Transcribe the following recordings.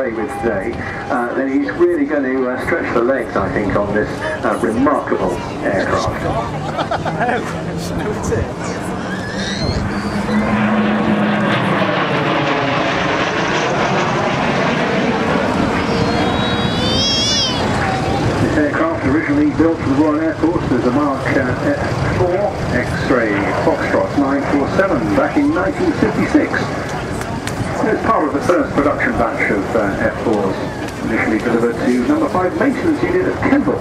play with today, then he's really going to stretch the legs, I think, on this remarkable aircraft. This aircraft originally built for the Royal Air Force as a Mark F4 X-ray Foxtrot 947 back in 1956. It was part of the first production batch of F4s, initially delivered to number 5 maintenance unit at Kemble,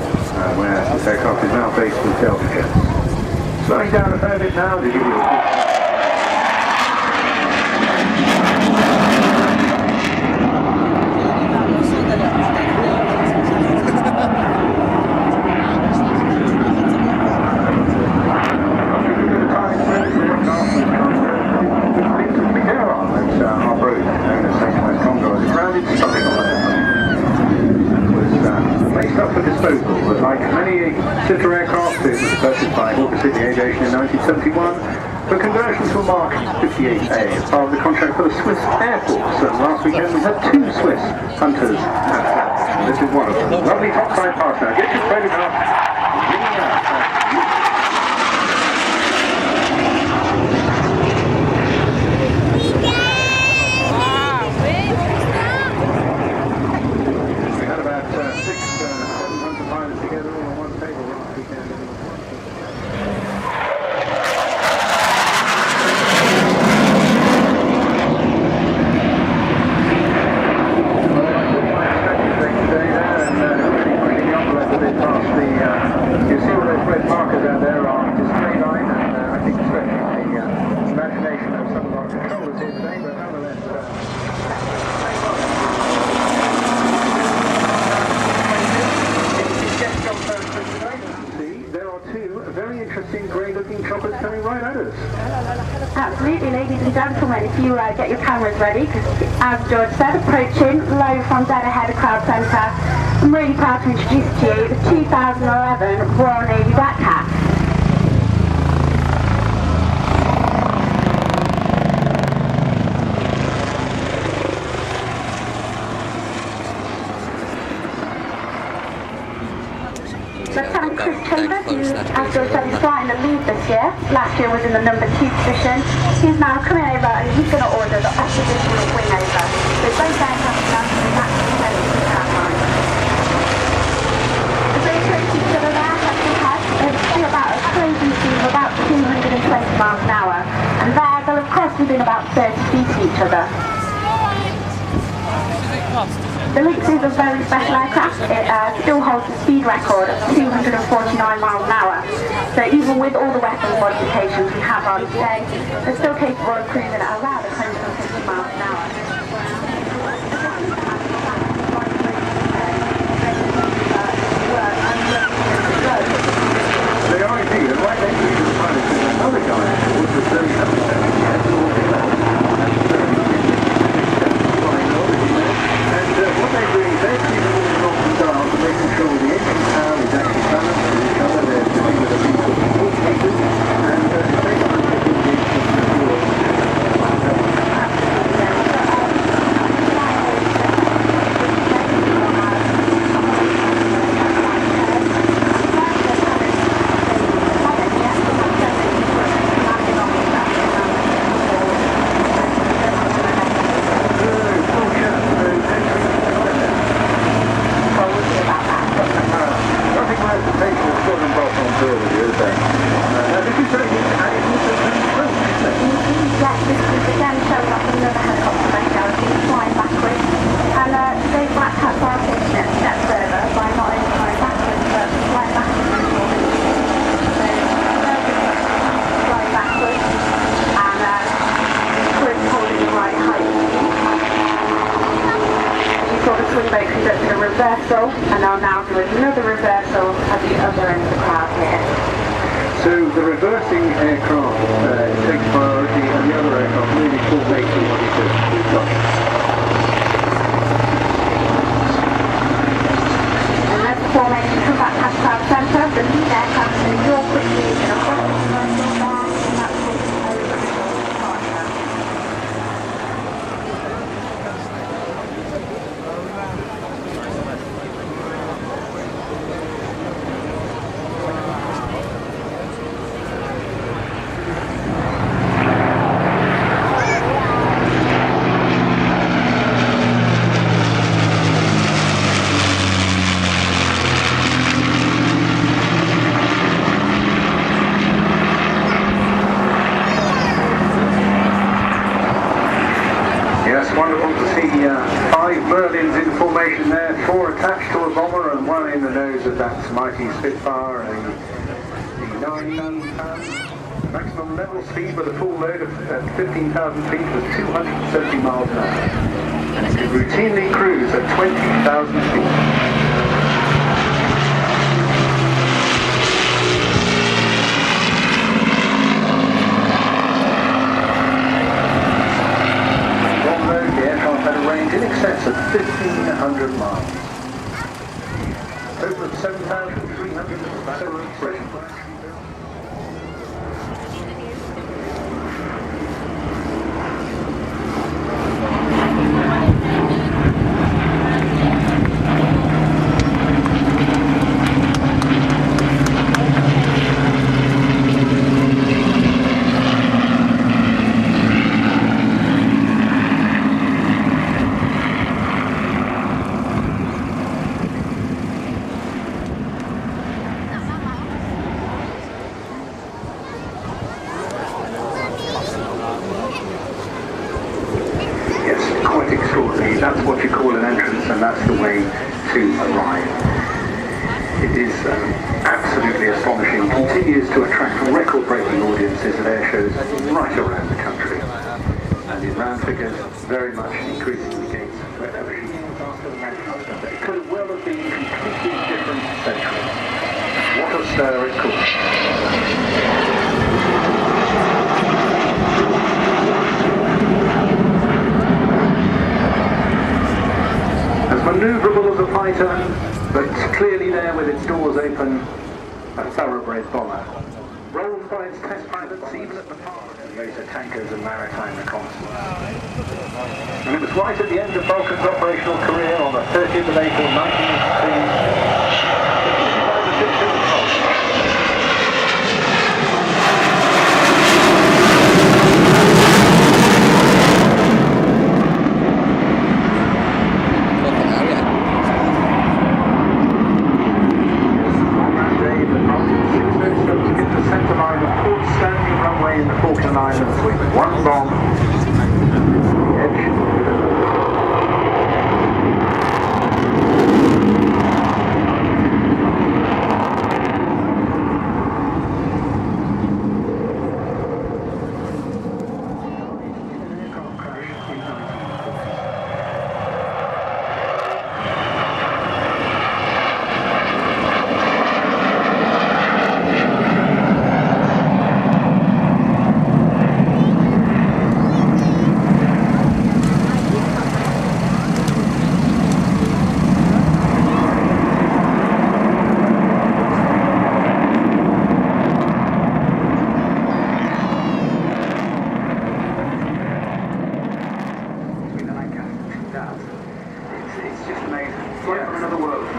where this aircraft is now based with Delta Jets. Slowing down a fair bit now to give you a sister aircraft, it was purchased by Vulcan Aviation in 1971 for conversion to a Mark 58A as part of the contract for the Swiss Air Force. And last weekend we had 2 Swiss Hunters at that. This is one of them. Lovely topside pass now. Get your photograph. We had about 6, 7 Hunter pilots together all on one table last weekend. You see all those red markers out there on display line, and I think stretching the imagination of some of our controllers here today, but nonetheless. There are 2 very interesting grey-looking choppers coming right at us. Absolutely, ladies and gentlemen, if you get your cameras ready, because as George said, approaching low from dead ahead of Crowd Centre, I'm really proud to introduce to you the 2011 Royal Navy Black Cat. Lieutenant Chris Chambers, who, as George said, is starting the lead this year. Last year was in the number 2 position. He's now coming over and he's going to order the oppositional wing over. So both aircraft are now coming back to the center of the ground line. As they approach each other there, head to head, they'll be about a closing speed of about 220 miles an hour. And there, they'll of course be within about 30 feet of each other. The Lynx is a very special aircraft. It still holds the speed record of 249 miles an hour. So even with all the weapons modifications we have on today, they're still capable of cruising at around 150 miles an hour. They are indeed, and right next to the pilot is another guy who was very what they're doing, they're keeping all the knobs and dials and making sure the engine power is actually balanced with each other. They're sitting with a piece of cases, and they are taking the reversal, and I'll now do another reversal at the other end of the crowd here. So the reversing aircraft takes priority, and the other aircraft really fall based on what he says. And as the formation comes back past Crowd Centre, the lead aircraft is your quick lead in a front reversal bar, and that's taking over the departure. engines in formation there, 4 attached to a bomber and 1 in the nose of that mighty Spitfire, the 9 pounds. Maximum level speed with a full load at 15,000 feet was 270 miles an hour. And it could routinely cruise at 20,000 feet. In excess of 1,500 miles. Total of 7,300 battery pressure. That's what you call an entrance, and that's the way to arrive. It is absolutely astonishing, continues to attract record-breaking audiences at air shows right around the country. And in round figures, very much increasing the gains wherever she is after the Manchester. It could well have been a completely different century. What a stir it caused. Manoeuvrable as a fighter, but clearly there with its doors open, a thoroughbred bomber. Rolled by its test pilots even at the park of later tankers and maritime reconnaissance. And it was right at the end of Vulcan's operational career on the 30th of April 1983. In the Vulcan Islands with 1 bomb, the edge.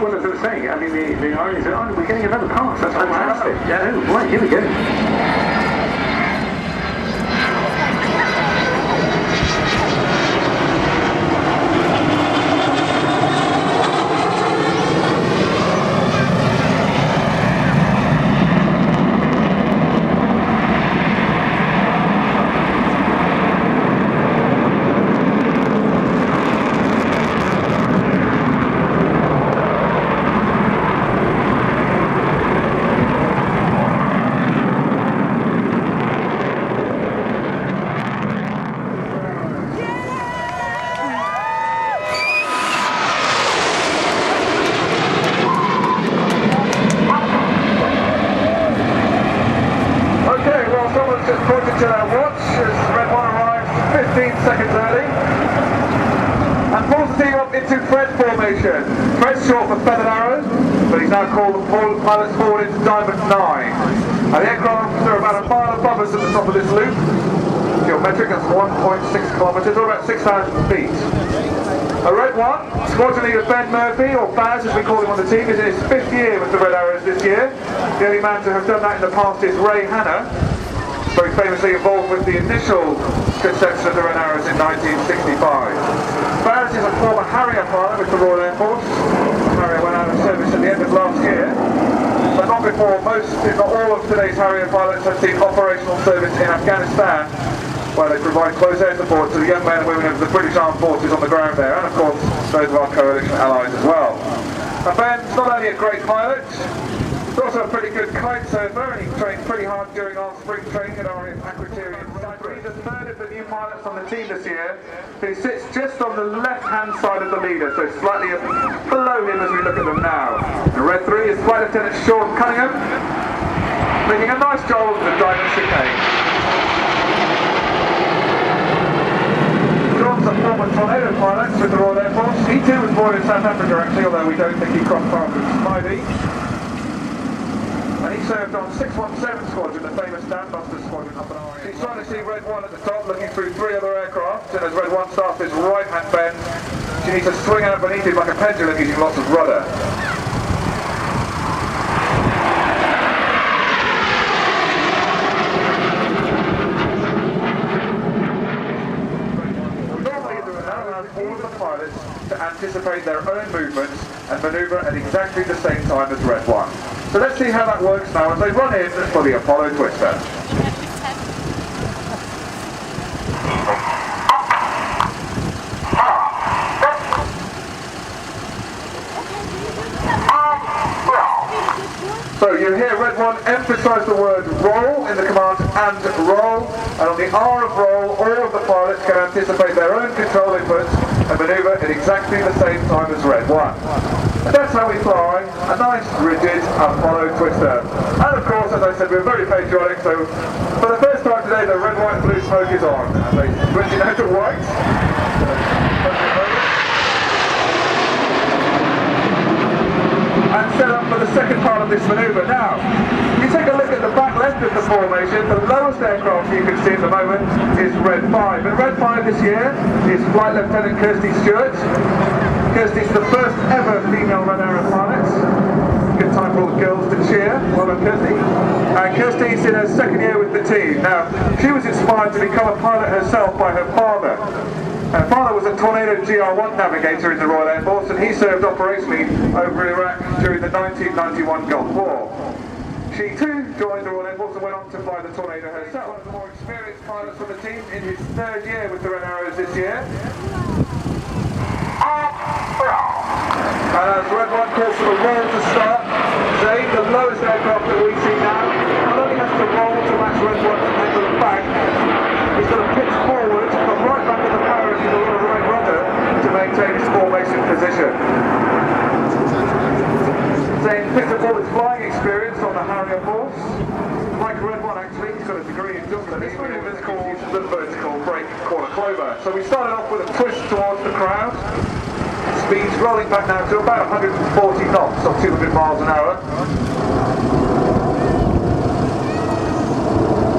Well, as I was saying, I mean, the irony is, oh, we're getting another pass. That's fantastic. Yeah, right, here we go. Pointed to their watch as Red 1 arrives 15 seconds early and pulls the team up into Fred formation. Fred's short for Feathered Arrow, but he's now called the pilots forward into Diamond 9. And the aircraft are about a mile above us at the top of this loop. Geometric, that's 1.6 kilometres, or about 6,000 feet. A Red 1, squadron leader Ben Murphy, or Baz as we call him on the team, is in his 5th year with the Red Arrows this year. The only man to have done that in the past is Ray Hanna, very famously involved with the initial conception of the Red Arrows in 1965. Baz is a former Harrier pilot with the Royal Air Force. Harrier went out of service at the end of last year, but not before most, if not all of today's Harrier pilots have seen operational service in Afghanistan where they provide close air support to the young men and women of the British Armed Forces on the ground there, and of course those of our coalition allies as well. And Ben's not only a great pilot, he's also a pretty good kite surfer, and he trained pretty hard during our spring training at our Aquaterium site. He's the third of the new pilots on the team this year. He sits just on the left-hand side of the leader, so slightly below him as we look at them now. And Red 3 is Flight Lieutenant Sean Cunningham, making a nice job of the diamond chicane. Sean's a former Tornado pilot with the Royal Air Force. He too was born in South Africa actually, although we don't think he crossed paths with Smiley. And he served on 617 Squadron, the famous Dambuster Squadron up in our area. He's trying to see Red 1 at the top, looking through 3 other aircraft, and as Red 1 starts his right-hand bend, she needs to swing out beneath him like a pendulum using lots of rudder. All of the pilots to anticipate their own movements and manoeuvre at exactly the same time as Red 1. So let's see how that works now as they run in for the Apollo Twister. So you hear Red 1 emphasise the word roll in the command and roll, and on the R of roll, all of the pilots can anticipate their own control inputs and manoeuvre at exactly the same time as Red 1. And that's how we fly a nice, rigid Apollo Twister. And of course, as I said, we're very patriotic, so for the first time today, the red, white, and blue smoke is on. And they switch it out to white. And set up for the second part of this manoeuvre. Now, if you take a look at the back left of the formation, the lowest aircraft you can see at the moment is Red 5. And Red 5 this year is Flight Lieutenant Kirsty Stewart. Kirsty's the first ever female Red Arrow pilot. Good time for all the girls to cheer. Well done, Kirsty. And Kirsty's in her second year with the team. Now, she was inspired to become a pilot herself by her father. Her father was a Tornado GR1 navigator in the Royal Air Force, and he served operationally over Iraq during the 1991 Gulf War. She too joined the Royal Air Force and went on to fly the Tornado herself. One of the more experienced pilots on the team in his third year with the Red Arrows this year. And as Red 1 calls for the roll to start, Zane, the lowest aircraft that we see now, not only has to roll to match Red 1's angle of back, he's got to pitch forward, come right back at the power of the right rudder to maintain his formation position. Zane picked up all his flying experience on the Harrier Force. Like Red 1 actually, he's got a degree in juggling. This manoeuvre is called the vertical break quarter clover. So we started off with a twist towards the crowd. Speed's rolling back now to about 140 knots or 200 miles an hour.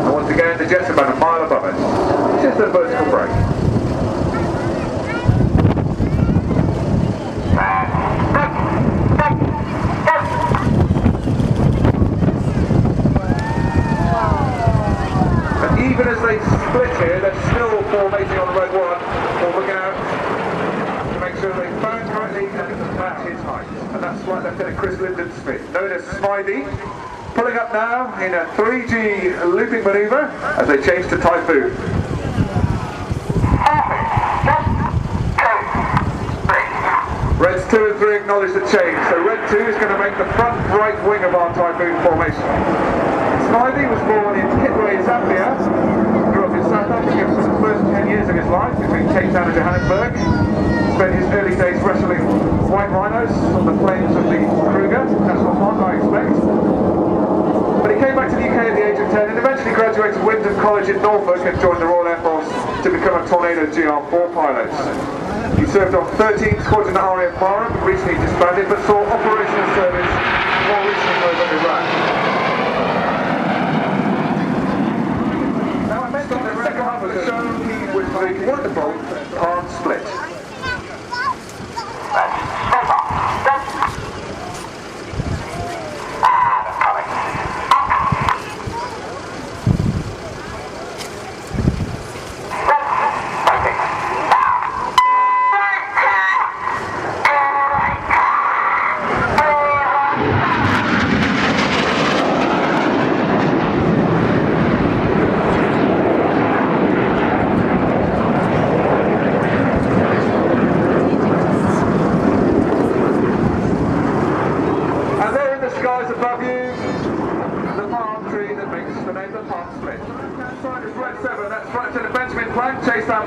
And once again, the jet's about a mile above us. Just a vertical break. And even as they split here, they're still formating on the Red 1, or looking out to make sure they bound correctly and match his height. And that's Flight Lieutenant Chris Linden-Smith, known as Smiley, pulling up now in a 3G looping manoeuvre as they change to Typhoon. Reds 2 and 3 acknowledge the change, so Red 2 is going to make the front right wing of our Typhoon formation. Smiley was born in Kitwe, Zambia, grew up in South Africa for the first 10 years of his life between Cape Town and Johannesburg. Spent his early days wrestling white rhinos on the plains of the Kruger National Park, I expect. But he came back to the UK at the age of 10 and eventually graduated Wyndham College in Norfolk and joined the Royal Air Force to become a Tornado GR4 pilot. He served on 13th Squadron at RAF Marham, recently disbanded, but saw operational service more recently over Iraq. Now I mentioned in the second half of the show, he was the wonderful palm split.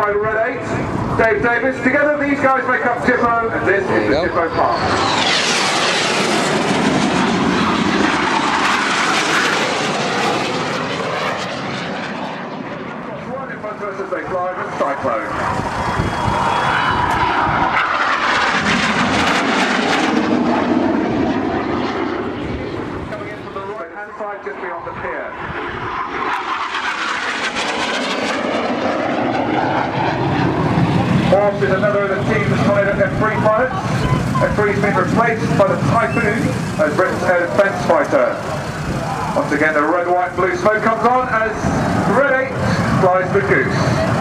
by Red 8, Dave Davis. Together these guys make up Jippo, and this is the Jippo Park. One in front of us as they fly with Cyclone. Coming in from the right hand side just beyond the pier. Morph is another of the team that's followed at F3 pilots. F3's been replaced by the Typhoon as Britain's air defence fighter. Once again the red, white, blue smoke comes on as Red 8 flies the Goose.